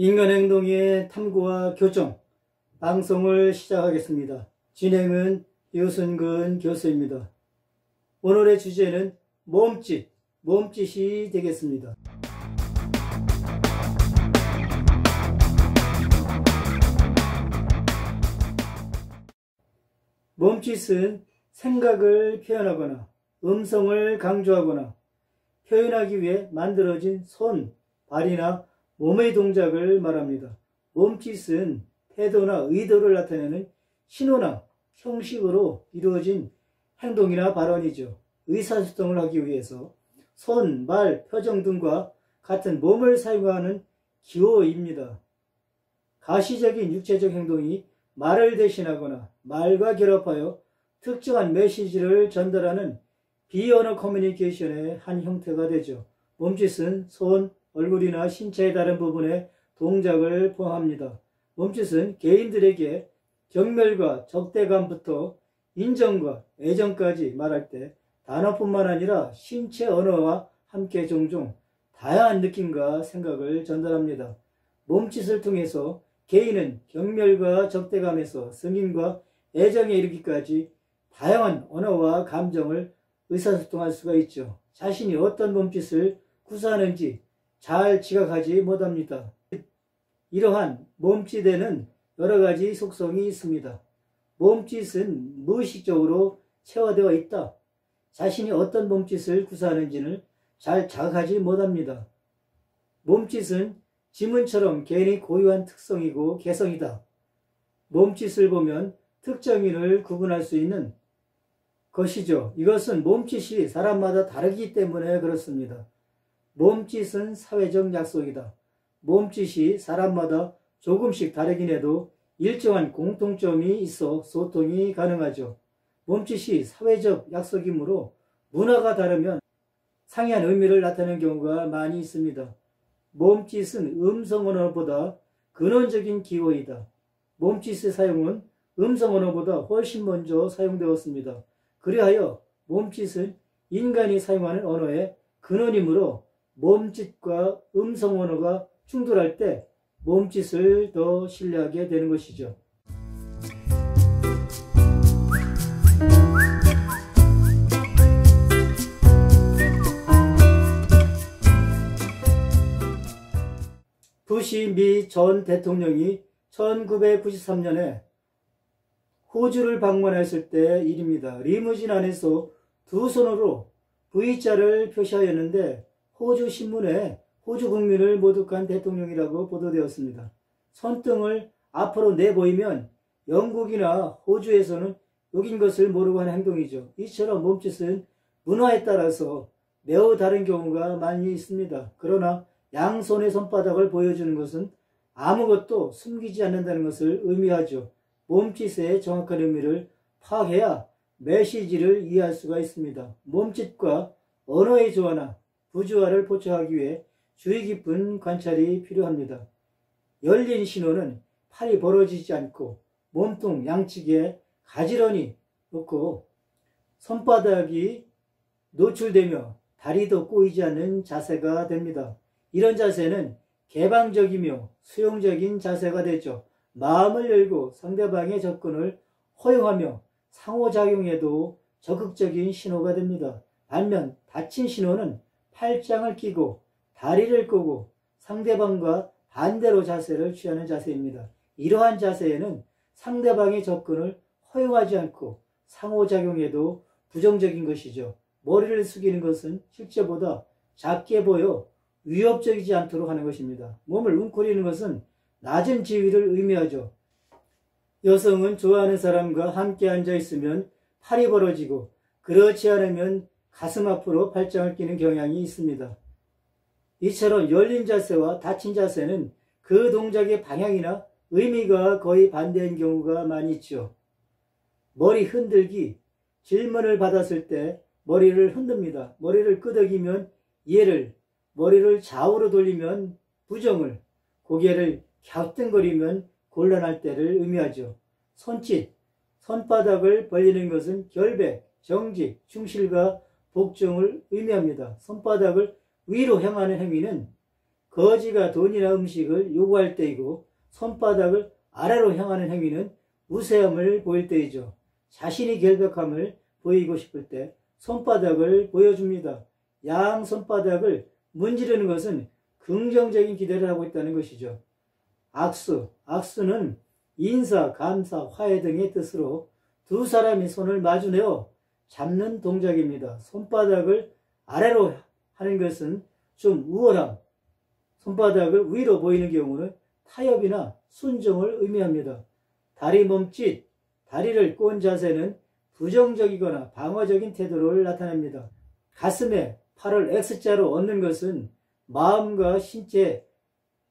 인간행동의 탐구와 교정 방송을 시작하겠습니다. 진행은 유순근 교수입니다. 오늘의 주제는 몸짓이 되겠습니다. 몸짓은 생각을 표현하거나 음성을 강조하거나 표현하기 위해 만들어진 손, 발이나 몸의 동작을 말합니다. 몸짓은 태도나 의도를 나타내는 신호나 형식으로 이루어진 행동이나 발언이죠. 의사소통을 하기 위해서 손, 말, 표정 등과 같은 몸을 사용하는 기호입니다. 가시적인 육체적 행동이 말을 대신하거나 말과 결합하여 특정한 메시지를 전달하는 비언어 커뮤니케이션의 한 형태가 되죠. 몸짓은 손, 얼굴이나 신체의 다른 부분의 동작을 포함합니다. 몸짓은 개인들에게 경멸과 적대감부터 인정과 애정까지 말할 때 단어뿐만 아니라 신체 언어와 함께 종종 다양한 느낌과 생각을 전달합니다. 몸짓을 통해서 개인은 경멸과 적대감에서 승인과 애정에 이르기까지 다양한 언어와 감정을 의사소통할 수가 있죠. 자신이 어떤 몸짓을 구사하는지 잘 지각하지 못합니다. 이러한 몸짓에는 여러 가지 속성이 있습니다. 몸짓은 무의식적으로 체화되어 있다. 자신이 어떤 몸짓을 구사하는지는 잘 자각하지 못합니다. 몸짓은 지문처럼 개인이 고유한 특성이고 개성이다. 몸짓을 보면 특정인을 구분할 수 있는 것이죠. 이것은 몸짓이 사람마다 다르기 때문에 그렇습니다. 몸짓은 사회적 약속이다. 몸짓이 사람마다 조금씩 다르긴 해도 일정한 공통점이 있어 소통이 가능하죠. 몸짓이 사회적 약속이므로 문화가 다르면 상이한 의미를 나타내는 경우가 많이 있습니다. 몸짓은 음성 언어보다 근원적인 기호이다. 몸짓의 사용은 음성 언어보다 훨씬 먼저 사용되었습니다. 그리하여 몸짓은 인간이 사용하는 언어의 근원이므로 몸짓과 음성 언어가 충돌할 때 몸짓을 더 신뢰하게 되는 것이죠. 부시 미 전 대통령이 1993년에 호주를 방문했을 때 일입니다. 리무진 안에서 두 손으로 V자를 표시하였는데 호주 신문에 호주 국민을 모독한 대통령이라고 보도되었습니다. 손등을 앞으로 내보이면 영국이나 호주에서는 욕인 것을 모르고 하는 행동이죠. 이처럼 몸짓은 문화에 따라서 매우 다른 경우가 많이 있습니다. 그러나 양손의 손바닥을 보여주는 것은 아무것도 숨기지 않는다는 것을 의미하죠. 몸짓의 정확한 의미를 파악해야 메시지를 이해할 수가 있습니다. 몸짓과 언어의 조화나 부조화를 포착하기 위해 주의 깊은 관찰이 필요합니다. 열린 신호는 팔이 벌어지지 않고 몸통 양측에 가지런히 놓고 손바닥이 노출되며 다리도 꼬이지 않는 자세가 됩니다. 이런 자세는 개방적이며 수용적인 자세가 되죠. 마음을 열고 상대방의 접근을 허용하며 상호작용에도 적극적인 신호가 됩니다. 반면 닫힌 신호는 팔짱을 끼고 다리를 꼬고 상대방과 반대로 자세를 취하는 자세입니다. 이러한 자세에는 상대방의 접근을 허용하지 않고 상호작용에도 부정적인 것이죠. 머리를 숙이는 것은 실제보다 작게 보여 위협적이지 않도록 하는 것입니다. 몸을 웅크리는 것은 낮은 지위를 의미하죠. 여성은 좋아하는 사람과 함께 앉아있으면 팔이 벌어지고 그렇지 않으면 가슴 앞으로 팔짱을 끼는 경향이 있습니다. 이처럼 열린 자세와 닫힌 자세는 그 동작의 방향이나 의미가 거의 반대인 경우가 많이 있죠. 머리 흔들기, 질문을 받았을 때 머리를 흔듭니다. 머리를 끄덕이면 예를, 머리를 좌우로 돌리면 부정을, 고개를 갸우뚱거리면 곤란할 때를 의미하죠. 손짓, 손바닥을 벌리는 것은 결백, 정직, 충실과 복종을 의미합니다. 손바닥을 위로 향하는 행위는 거지가 돈이나 음식을 요구할 때이고 손바닥을 아래로 향하는 행위는 우세함을 보일 때이죠. 자신이 결백함을 보이고 싶을 때 손바닥을 보여줍니다. 양 손바닥을 문지르는 것은 긍정적인 기대를 하고 있다는 것이죠. 악수는 인사, 감사, 화해 등의 뜻으로 두 사람이 손을 마주내어 잡는 동작입니다. 손바닥을 아래로 하는 것은 좀 우월함, 손바닥을 위로 보이는 경우는 타협이나 순종을 의미합니다. 다리 몸짓, 다리를 꼰 자세는 부정적이거나 방어적인 태도를 나타냅니다. 가슴에 팔을 X자로 얹는 것은 마음과 신체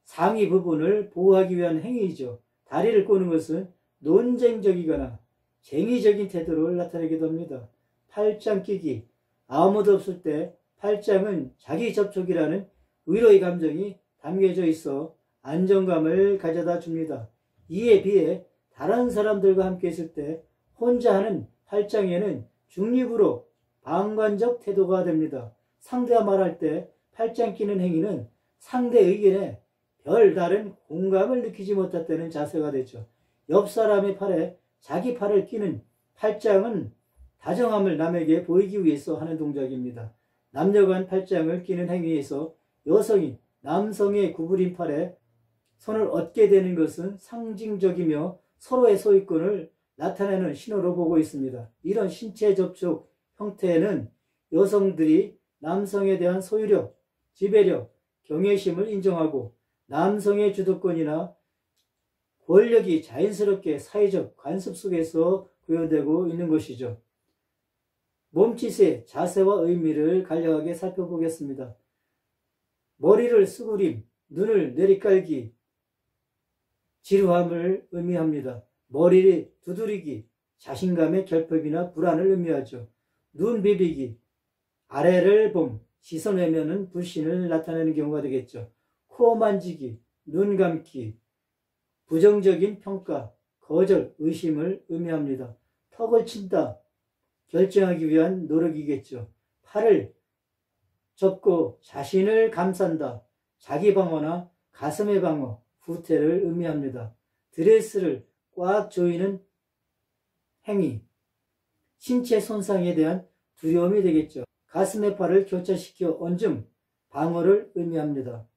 상위 부분을 보호하기 위한 행위이죠. 다리를 꼬는 것은 논쟁적이거나 쟁의적인 태도를 나타내기도 합니다. 팔짱 끼기, 아무도 없을 때 팔짱은 자기 접촉이라는 위로의 감정이 담겨져 있어 안정감을 가져다 줍니다. 이에 비해 다른 사람들과 함께 있을 때 혼자 하는 팔짱에는 중립으로 방관적 태도가 됩니다. 상대와 말할 때 팔짱 끼는 행위는 상대 의견에 별다른 공감을 느끼지 못했다는 자세가 되죠. 옆 사람의 팔에 자기 팔을 끼는 팔짱은 다정함을 남에게 보이기 위해서 하는 동작입니다. 남녀간 팔짱을 끼는 행위에서 여성이 남성의 구부린 팔에 손을 얹게 되는 것은 상징적이며 서로의 소유권을 나타내는 신호로 보고 있습니다. 이런 신체 접촉 형태는 여성들이 남성에 대한 소유력, 지배력, 경외심을 인정하고 남성의 주도권이나 권력이 자연스럽게 사회적 관습 속에서 구현되고 있는 것이죠. 몸짓의 자세와 의미를 간략하게 살펴보겠습니다. 머리를 쓰구림, 눈을 내리깔기, 지루함을 의미합니다. 머리를 두드리기, 자신감의 결핍이나 불안을 의미하죠. 눈 비비기, 아래를 봄, 시선 외면은 불신을 나타내는 경우가 되겠죠. 코 만지기, 눈 감기, 부정적인 평가, 거절, 의심을 의미합니다. 턱을 친다, 결정하기 위한 노력이겠죠. 팔을 접고 자신을 감싼다, 자기 방어나 가슴의 방어, 후퇴를 의미합니다. 드레스를 꽉 조이는 행위, 신체 손상에 대한 두려움이 되겠죠. 가슴의 팔을 교차시켜 얹음, 방어를 의미합니다.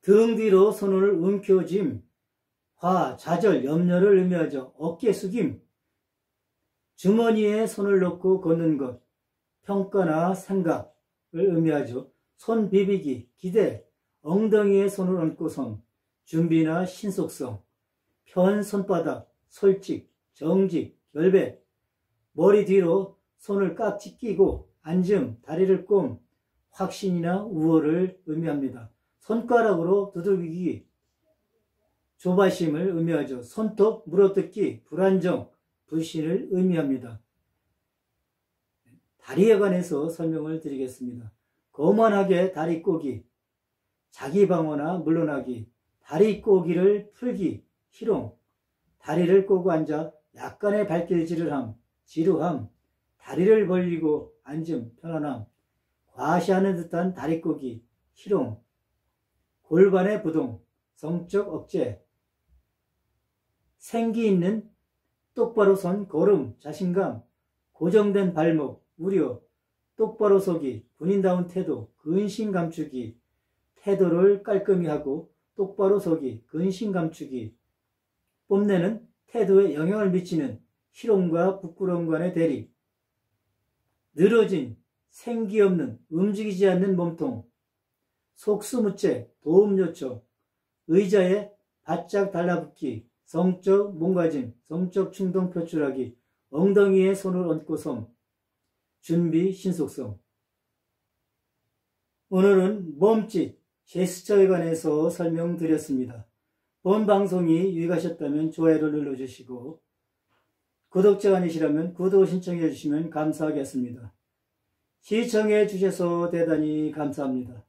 등 뒤로 손을 움켜짐, 좌절, 염려를 의미하죠. 어깨 숙임, 주머니에 손을 넣고 걷는 것, 평가나 생각을 의미하죠. 손 비비기, 기대, 엉덩이에 손을 얹고 손, 준비나 신속성, 편 손바닥, 솔직, 정직, 결백, 머리 뒤로 손을 깍지 끼고 앉음, 다리를 꼼, 확신이나 우월을 의미합니다. 손가락으로 두들기기, 조바심을 의미하죠. 손톱 물어뜯기, 불안정, 불신을 의미합니다. 다리에 관해서 설명을 드리겠습니다. 거만하게 다리 꼬기, 자기 방어나 물러나기, 다리 꼬기를 풀기, 희롱, 다리를 꼬고 앉아 약간의 발길질을 함, 지루함, 다리를 벌리고 앉음, 편안함, 과시하는 듯한 다리 꼬기, 희롱, 골반의 부동, 성적 억제, 생기 있는 똑바로 선 걸음, 자신감, 고정된 발목, 우려, 똑바로 서기, 군인다운 태도, 근심 감추기, 태도를 깔끔히 하고 똑바로 서기, 근심 감추기, 뽐내는 태도에 영향을 미치는 희롱과 부끄러움 간의 대립, 늘어진, 생기 없는, 움직이지 않는 몸통, 속수무책, 도움 요청, 의자에 바짝 달라붙기, 성적 몸가짐, 성적 충동 표출하기, 엉덩이에 손을 얹고 섬, 준비 신속성. 오늘은 몸짓, 제스처에 관해서 설명드렸습니다. 본 방송이 유익하셨다면 좋아요를 눌러주시고 구독자가 아니시라면 구독 신청해 주시면 감사하겠습니다. 시청해 주셔서 대단히 감사합니다.